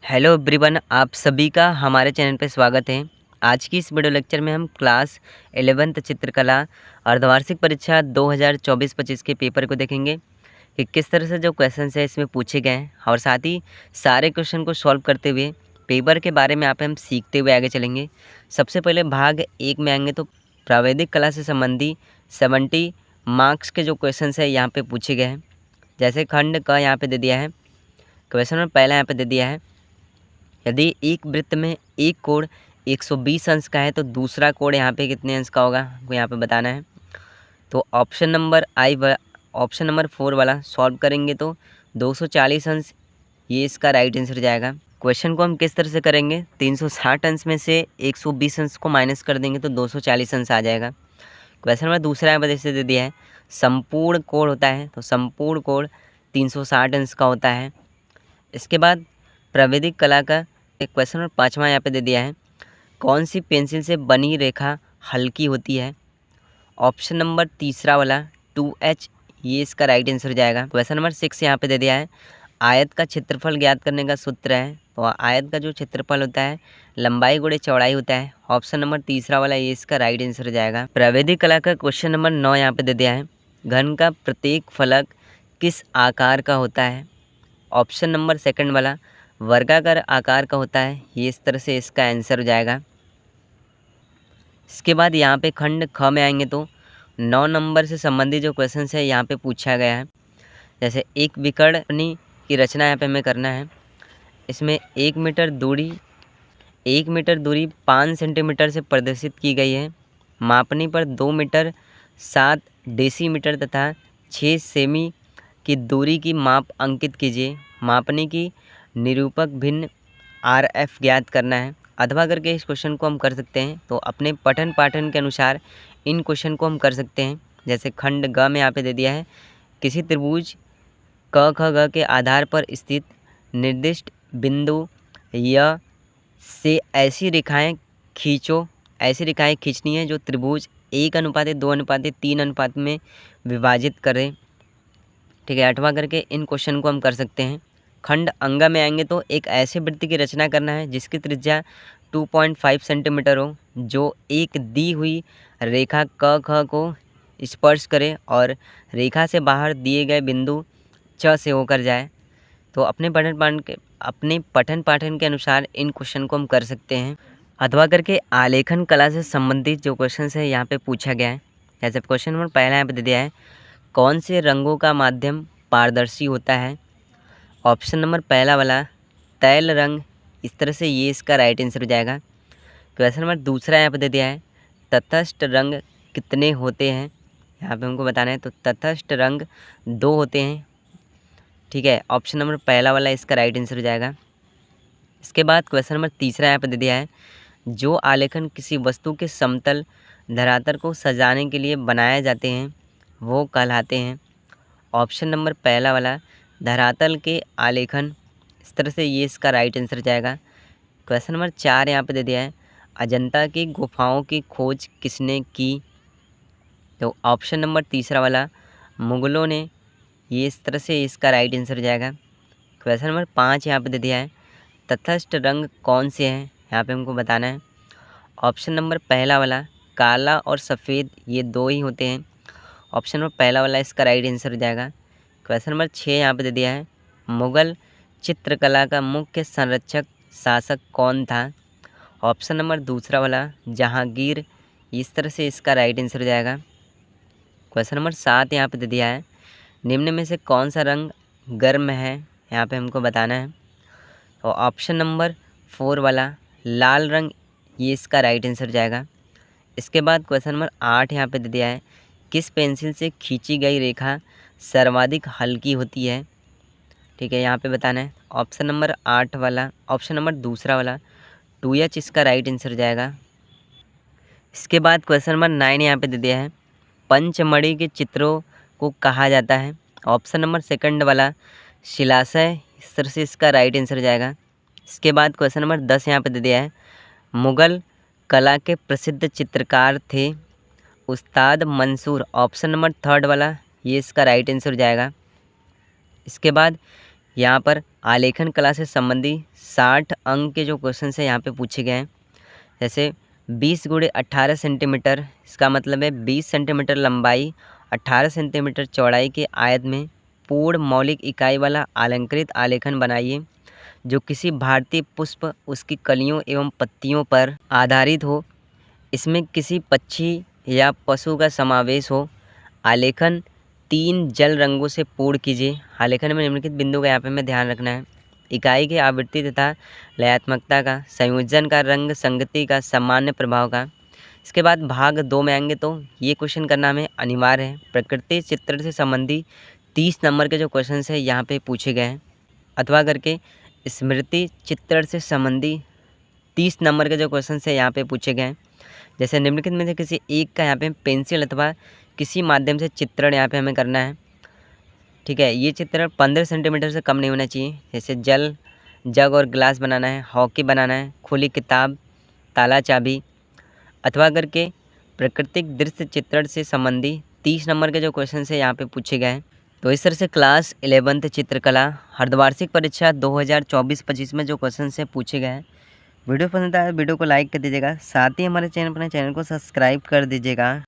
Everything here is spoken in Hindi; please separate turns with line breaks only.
हेलो एवरीवन, आप सभी का हमारे चैनल पे स्वागत है। आज की इस वीडियो लेक्चर में हम क्लास 11th चित्रकला अर्धवार्षिक परीक्षा 2024-25 के पेपर को देखेंगे कि किस तरह से जो क्वेश्चंस है इसमें पूछे गए हैं और साथ ही सारे क्वेश्चन को सॉल्व करते हुए पेपर के बारे में आप हम सीखते हुए आगे चलेंगे। सबसे पहले भाग 1 में आएंगे तो प्रावैधिक कला से संबंधी 70 मार्क्स के जो क्वेश्चन है यहाँ पे पूछे गए हैं। जैसे खंड का यहाँ पे दे दिया है, क्वेश्चन नंबर पहला यहाँ पे दे दिया है, यदि एक वृत्त में एक कोण 120 अंश का है तो दूसरा कोण यहाँ पे कितने अंश का होगा, वो यहाँ पे बताना है। तो ऑप्शन नंबर 4 वाला सॉल्व करेंगे तो 240 अंश, ये इसका राइट आंसर जाएगा। क्वेश्चन को हम किस तरह से करेंगे, 360 अंश में से 120 अंश को माइनस कर देंगे तो 240 अंश आ जाएगा। क्वेश्चन नंबर दूसरा यहाँ पर दे दिया है, संपूर्ण कोण होता है तो संपूर्ण कोण 360 अंश का होता है। इसके बाद प्रावैधिक कला का एक क्वेश्चन नंबर 5वां यहाँ पे दे दिया है, कौन सी पेंसिल से बनी रेखा हल्की होती है। ऑप्शन नंबर तीसरा वाला 2H, ये इसका राइट आंसर हो जाएगा। क्वेश्चन नंबर 6 यहाँ पे दे दिया है, आयत का क्षेत्रफल ज्ञात करने का सूत्र है तो आयत का जो क्षेत्रफल होता है लंबाई गुणे चौड़ाई होता है। ऑप्शन नंबर तीसरा वाला ये इसका राइट आंसर हो जाएगा। प्रावैधिक कला का क्वेश्चन नंबर 9 यहाँ पे दे दिया है, घन का प्रत्येक फलक किस आकार का होता है। ऑप्शन नंबर सेकंड वाला वर्गाकार आकार का होता है, ये इस तरह से इसका आंसर हो जाएगा। इसके बाद यहाँ पे खंड ख में आएंगे तो 9 नंबर से संबंधित जो क्वेश्चन है यहाँ पे पूछा गया है। जैसे एक विकर्णी की रचना यहाँ पे हमें करना है। इसमें 1 मीटर दूरी 5 सेंटीमीटर से प्रदर्शित की गई है। मापनी पर 2 मीटर 7 डेसीमीटर तथा 6 सेमी की दूरी की माप अंकित कीजिए। मापनी की निरूपक भिन्न RF ज्ञात करना है। अथवा करके इस क्वेश्चन को हम कर सकते हैं तो अपने पठन पाठन के अनुसार इन क्वेश्चन को हम कर सकते हैं। जैसे खंड ग में यहाँ पे दे दिया है, किसी त्रिभुज क ख ग के आधार पर स्थित निर्दिष्ट बिंदु य से ऐसी रेखाएं खींचो। ऐसी रेखाएं खींचनी है जो त्रिभुज 1:2:3 अनुपात में विभाजित करें। ठीक है, 8वां करके इन क्वेश्चन को हम कर सकते हैं। खंड अंगा में आएंगे तो एक ऐसे वृत्त की रचना करना है जिसकी त्रिज्या 2.5 सेंटीमीटर हो, जो एक दी हुई रेखा क ख को स्पर्श करे और रेखा से बाहर दिए गए बिंदु च से होकर जाए। तो अपने पठन पाठन के अनुसार इन क्वेश्चन को हम कर सकते हैं। अथवा करके आलेखन कला से संबंधित जो क्वेश्चन है यहाँ पे पूछा गया है। जैसे क्वेश्चन नंबर पहला यहाँ पे दे दिया है, कौन से रंगों का माध्यम पारदर्शी होता है। ऑप्शन नंबर पहला वाला तैल रंग, इस तरह से ये इसका राइट आंसर हो जाएगा। क्वेश्चन नंबर दूसरा यहाँ पे दे दिया है, तटस्थ रंग कितने होते हैं। यहाँ पे हमको बताना है तो तटस्थ रंग 2 होते हैं। ठीक है, ऑप्शन नंबर पहला वाला इसका राइट आंसर हो जाएगा। इसके बाद क्वेश्चन नंबर तीसरा यहाँ पे दे दिया है, जो आलेखन किसी वस्तु के समतल धरातल को सजाने के लिए बनाए जाते हैं वो कहलाते हैं। ऑप्शन नंबर पहला वाला धरातल के आलेखन, इस तरह से ये इसका राइट आंसर जाएगा। क्वेश्चन नंबर 4 यहाँ पे दे दिया है, अजंता की गुफाओं की खोज किसने की। तो ऑप्शन नंबर तीसरा वाला मुगलों ने, ये इस तरह से इसका राइट आंसर जाएगा। क्वेश्चन नंबर 5 यहाँ पे दे दिया है, तटस्थ रंग कौन से हैं, यहाँ पे हमको बताना है। ऑप्शन नंबर पहला वाला काला और सफ़ेद, ये 2 ही होते हैं। ऑप्शन नंबर पहला वाला इसका राइट आंसर हो जाएगा। क्वेश्चन नंबर 6 यहाँ पे दे दिया है, मुग़ल चित्रकला का मुख्य संरक्षक शासक कौन था। ऑप्शन नंबर दूसरा वाला जहांगीर, इस तरह से इसका राइट आंसर हो जाएगा। क्वेश्चन नंबर 7 यहाँ पे दे दिया है, निम्न में से कौन सा रंग गर्म है, यहाँ पे हमको बताना है। तो ऑप्शन नंबर 4 वाला लाल रंग, ये इसका राइट आंसर जाएगा। इसके बाद क्वेश्चन नंबर 8 यहाँ पे दे दिया है, किस पेंसिल से खींची गई रेखा सर्वाधिक हल्की होती है। ठीक है, यहाँ पे बताना है। ऑप्शन नंबर 8 वाला, ऑप्शन नंबर दूसरा वाला 2H इसका राइट आंसर जाएगा। इसके बाद क्वेश्चन नंबर 9 यहाँ पे दे दिया है, पंचमढ़ी के चित्रों को कहा जाता है। ऑप्शन नंबर सेकंड वाला शिलाशय, इस तरह से इसका राइट आंसर जाएगा। इसके बाद क्वेश्चन नंबर 10 यहाँ पे दे दिया है, मुग़ल कला के प्रसिद्ध चित्रकार थे उस्ताद मंसूर। ऑप्शन नंबर थर्ड वाला ये इसका राइट आंसर हो जाएगा। इसके बाद यहाँ पर आलेखन कला से संबंधी 60 अंक के जो क्वेश्चन है यहाँ पे पूछे गए हैं। जैसे 20 गुणे 18 सेंटीमीटर, इसका मतलब है 20 सेंटीमीटर लंबाई 18 सेंटीमीटर चौड़ाई के आयत में पूर्ण मौलिक इकाई वाला अलंकृत आलेखन बनाइए जो किसी भारतीय पुष्प, उसकी कलियों एवं पत्तियों पर आधारित हो। इसमें किसी पक्षी या पशु का समावेश हो। आलेखन 3 जल रंगों से पूर्ण कीजिए। आलेखन में निम्नलिखित बिंदु का यहाँ पे हमें ध्यान रखना है। इकाई की आवृत्ति तथा लयात्मकता का, संयोजन का, रंग संगति का, सामान्य प्रभाव का। इसके बाद भाग 2 में आएंगे तो ये क्वेश्चन करना हमें अनिवार्य है। प्रकृति चित्र से संबंधी 30 नंबर के जो क्वेश्चन है यहाँ पे पूछे गए हैं। अथवा करके स्मृति चित्रण से संबंधी 30 नंबर के जो क्वेश्चन है यहाँ पे पूछे गए हैं। जैसे निम्नलिखित में से किसी एक का यहाँ पे पेंसिल अथवा किसी माध्यम से चित्रण यहाँ पे हमें करना है। ठीक है, ये चित्रण 15 सेंटीमीटर से कम नहीं होना चाहिए। जैसे जग और गिलास बनाना है, हॉकी बनाना है, खुली किताब, ताला चाबी। अथवा करके प्राकृतिक दृश्य चित्रण से संबंधी 30 नंबर के जो क्वेश्चन है यहाँ पे पूछे गए हैं। तो इस तरह से क्लास 11th चित्रकला अर्धवार्षिक परीक्षा 2024-25 में जो क्वेश्चन है पूछे गए हैं। वीडियो पसंद आया वीडियो को लाइक कर दीजिएगा, साथ ही हमारे चैनल पर सब्सक्राइब कर दीजिएगा।